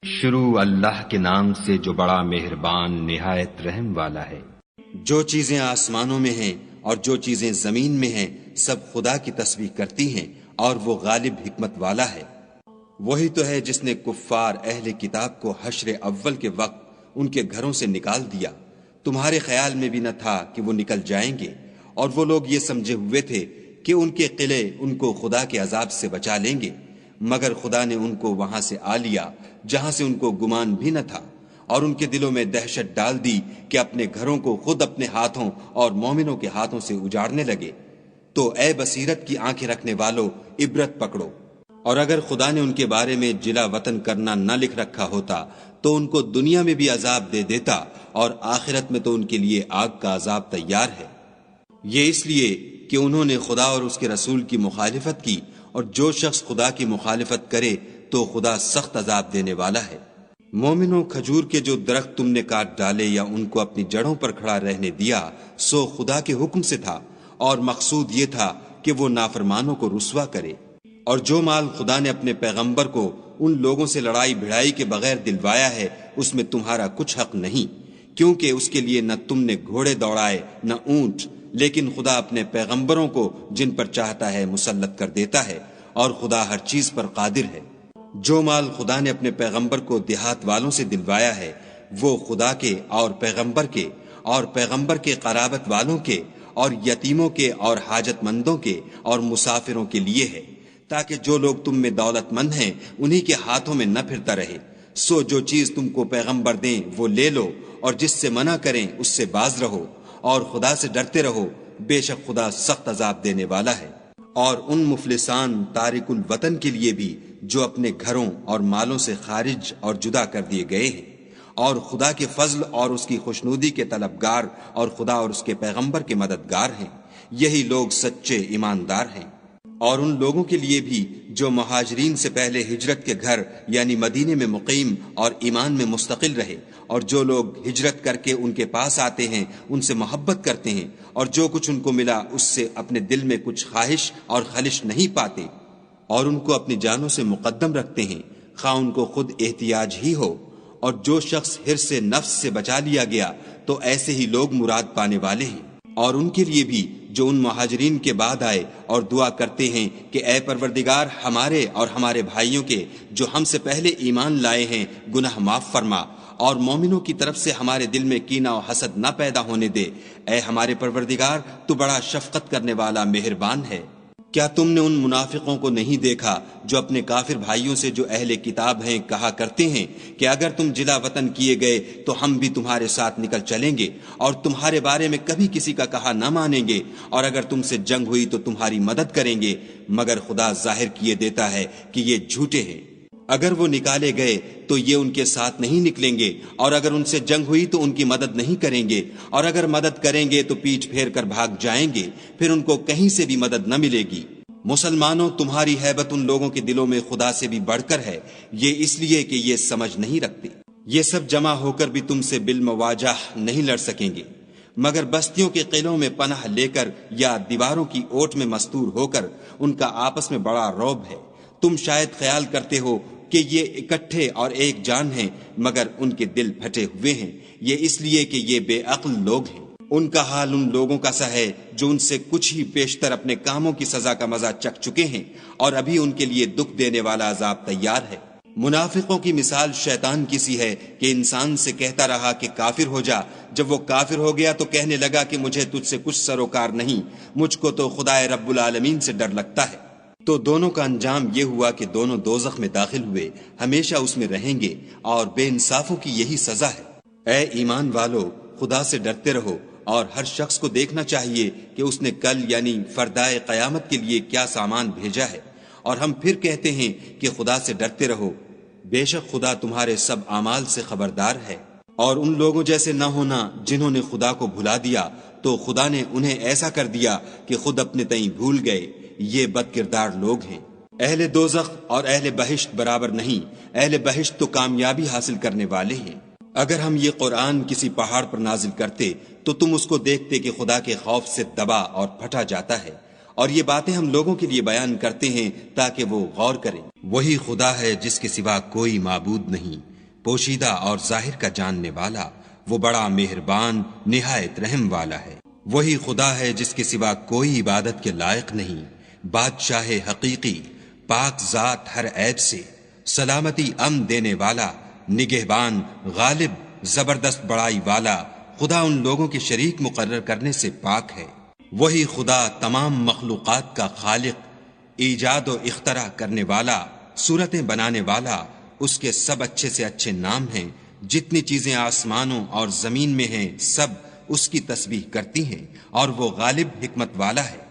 شروع اللہ کے نام سے جو بڑا مہربان نہایت رحم والا ہے۔ جو چیزیں آسمانوں میں ہیں اور جو چیزیں زمین میں ہیں سب خدا کی تسبیح کرتی ہیں اور وہ غالب حکمت والا ہے۔ وہی تو ہے جس نے کفار اہل کتاب کو حشر اول کے وقت ان کے گھروں سے نکال دیا۔ تمہارے خیال میں بھی نہ تھا کہ وہ نکل جائیں گے، اور وہ لوگ یہ سمجھے ہوئے تھے کہ ان کے قلعے ان کو خدا کے عذاب سے بچا لیں گے، مگر خدا نے ان کو وہاں سے آ لیا جہاں سے ان کو گمان بھی نہ تھا، اور ان کے دلوں میں دہشت ڈال دی کہ اپنے گھروں کو خود اپنے ہاتھوں اور مومنوں کے ہاتھوں سے اجاڑنے لگے۔ تو اے بصیرت کی آنکھیں رکھنے والو، عبرت پکڑو۔ اور اگر خدا نے ان کے بارے میں جلا وطن کرنا نہ لکھ رکھا ہوتا تو ان کو دنیا میں بھی عذاب دے دیتا، اور آخرت میں تو ان کے لیے آگ کا عذاب تیار ہے۔ یہ اس لیے کہ انہوں نے خدا اور اس کے رسول کی مخالفت کی، اور جو شخص خدا کی مخالفت کرے تو خدا سخت عذاب دینے والا ہے۔ مومنوں، کھجور کے جو درخت تم نے کاٹ ڈالے یا ان کو اپنی جڑوں پر کھڑا رہنے دیا سو خدا کے حکم سے تھا، اور مقصود یہ تھا کہ وہ نافرمانوں کو رسوا کرے۔ اور جو مال خدا نے اپنے پیغمبر کو ان لوگوں سے لڑائی بھڑائی کے بغیر دلوایا ہے اس میں تمہارا کچھ حق نہیں، کیونکہ اس کے لیے نہ تم نے گھوڑے دوڑائے نہ اونٹ، لیکن خدا اپنے پیغمبروں کو جن پر چاہتا ہے مسلط کر دیتا ہے، اور خدا ہر چیز پر قادر ہے۔ جو مال خدا نے اپنے پیغمبر کو دیہات والوں سے دلوایا ہے وہ خدا کے اور پیغمبر کے قرابت والوں کے اور یتیموں کے اور حاجت مندوں کے اور مسافروں کے لیے ہے، تاکہ جو لوگ تم میں دولت مند ہیں انہی کے ہاتھوں میں نہ پھرتا رہے۔ سو جو چیز تم کو پیغمبر دیں وہ لے لو، اور جس سے منع کریں اس سے باز رہو، اور خدا سے ڈرتے رہو، بے شک خدا سخت عذاب دینے والا ہے۔ اور ان مفلسان تارک الوطن کے لیے بھی جو اپنے گھروں اور مالوں سے خارج اور جدا کر دیے گئے ہیں، اور خدا کے فضل اور اس کی خوشنودی کے طلبگار اور خدا اور اس کے پیغمبر کے مددگار ہیں، یہی لوگ سچے ایماندار ہیں۔ اور ان لوگوں کے لیے بھی جو مہاجرین سے پہلے ہجرت کے گھر یعنی مدینے میں مقیم اور ایمان میں مستقل رہے، اور جو لوگ ہجرت کر کے ان کے پاس آتے ہیں ان سے محبت کرتے ہیں، اور جو کچھ ان کو ملا اس سے اپنے دل میں کچھ خواہش اور خلش نہیں پاتے، اور ان کو اپنی جانوں سے مقدم رکھتے ہیں، خواہ ان کو خود احتیاج ہی ہو۔ اور جو شخص حرص نفس سے بچا لیا گیا تو ایسے ہی لوگ مراد پانے والے ہیں۔ اور ان کے لیے بھی جو ان مہاجرین کے بعد آئے اور دعا کرتے ہیں کہ اے پروردگار ہمارے اور ہمارے بھائیوں کے جو ہم سے پہلے ایمان لائے ہیں گناہ معاف فرما، اور مومنوں کی طرف سے ہمارے دل میں کینہ و حسد نہ پیدا ہونے دے، اے ہمارے پروردگار تو بڑا شفقت کرنے والا مہربان ہے۔ کیا تم نے ان منافقوں کو نہیں دیکھا جو اپنے کافر بھائیوں سے جو اہل کتاب ہیں کہا کرتے ہیں کہ اگر تم جلا وطن کیے گئے تو ہم بھی تمہارے ساتھ نکل چلیں گے، اور تمہارے بارے میں کبھی کسی کا کہا نہ مانیں گے، اور اگر تم سے جنگ ہوئی تو تمہاری مدد کریں گے، مگر خدا ظاہر کیے دیتا ہے کہ یہ جھوٹے ہیں۔ اگر وہ نکالے گئے تو یہ ان کے ساتھ نہیں نکلیں گے، اور اگر ان سے جنگ ہوئی تو ان کی مدد نہیں کریں گے، اور اگر مدد کریں گے تو پیٹھ پھیر کر بھاگ جائیں گے، پھر ان کو کہیں سے بھی مدد نہ ملے گی۔ مسلمانوں، تمہاری ہیبت ان لوگوں کے دلوں میں خدا سے بھی بڑھ کر ہے، یہ اس لیے کہ یہ سمجھ نہیں رکھتے۔ یہ سب جمع ہو کر بھی تم سے بالمواجہ نہیں لڑ سکیں گے، مگر بستیوں کے قلعوں میں پناہ لے کر یا دیواروں کی اوٹ میں مستور ہو کر ان کا آپس میں بڑا رعب ہے۔ تم شاید خیال کرتے ہو کہ یہ اکٹھے اور ایک جان ہیں، مگر ان کے دل پھٹے ہوئے ہیں، یہ اس لیے کہ یہ بے عقل لوگ ہیں۔ ان کا حال ان لوگوں کا سا ہے جو ان سے کچھ ہی پیشتر اپنے کاموں کی سزا کا مزہ چکھ چکے ہیں، اور ابھی ان کے لیے دکھ دینے والا عذاب تیار ہے۔ منافقوں کی مثال شیطان کی سی ہے کہ انسان سے کہتا رہا کہ کافر ہو جا، جب وہ کافر ہو گیا تو کہنے لگا کہ مجھے تجھ سے کچھ سروکار نہیں، مجھ کو تو خدائے رب العالمین سے ڈر لگتا ہے۔ تو دونوں کا انجام یہ ہوا کہ دونوں دوزخ میں داخل ہوئے، ہمیشہ اس میں رہیں گے، اور بے انصافوں کی یہی سزا ہے۔ اے ایمان والو، خدا سے ڈرتے رہو، اور ہر شخص کو دیکھنا چاہیے کہ اس نے کل یعنی فردائے قیامت کے لیے کیا سامان بھیجا ہے، اور ہم پھر کہتے ہیں کہ خدا سے ڈرتے رہو، بے شک خدا تمہارے سب اعمال سے خبردار ہے۔ اور ان لوگوں جیسے نہ ہونا جنہوں نے خدا کو بھلا دیا، تو خدا نے انہیں ایسا کر دیا کہ خود اپنے تئیں بھول گئے، یہ بد کردار لوگ ہیں۔ اہل دوزخ اور اہل بہشت برابر نہیں، اہل بہشت تو کامیابی حاصل کرنے والے ہیں۔ اگر ہم یہ قرآن کسی پہاڑ پر نازل کرتے تو تم اس کو دیکھتے کہ خدا کے خوف سے دبا اور پھٹا جاتا ہے، اور یہ باتیں ہم لوگوں کے لیے بیان کرتے ہیں تاکہ وہ غور کریں۔ وہی خدا ہے جس کے سوا کوئی معبود نہیں، پوشیدہ اور ظاہر کا جاننے والا، وہ بڑا مہربان نہایت رحم والا ہے۔ وہی خدا ہے جس کے سوا کوئی عبادت کے لائق نہیں، بادشاہ حقیقی، پاک ذات ہر عیب سے، سلامتی امن دینے والا، نگہبان، غالب، زبردست بڑائی والا، خدا ان لوگوں کے شریک مقرر کرنے سے پاک ہے۔ وہی خدا تمام مخلوقات کا خالق، ایجاد و اختراع کرنے والا، صورتیں بنانے والا، اس کے سب اچھے سے اچھے نام ہیں۔ جتنی چیزیں آسمانوں اور زمین میں ہیں سب اس کی تسبیح کرتی ہیں، اور وہ غالب حکمت والا ہے۔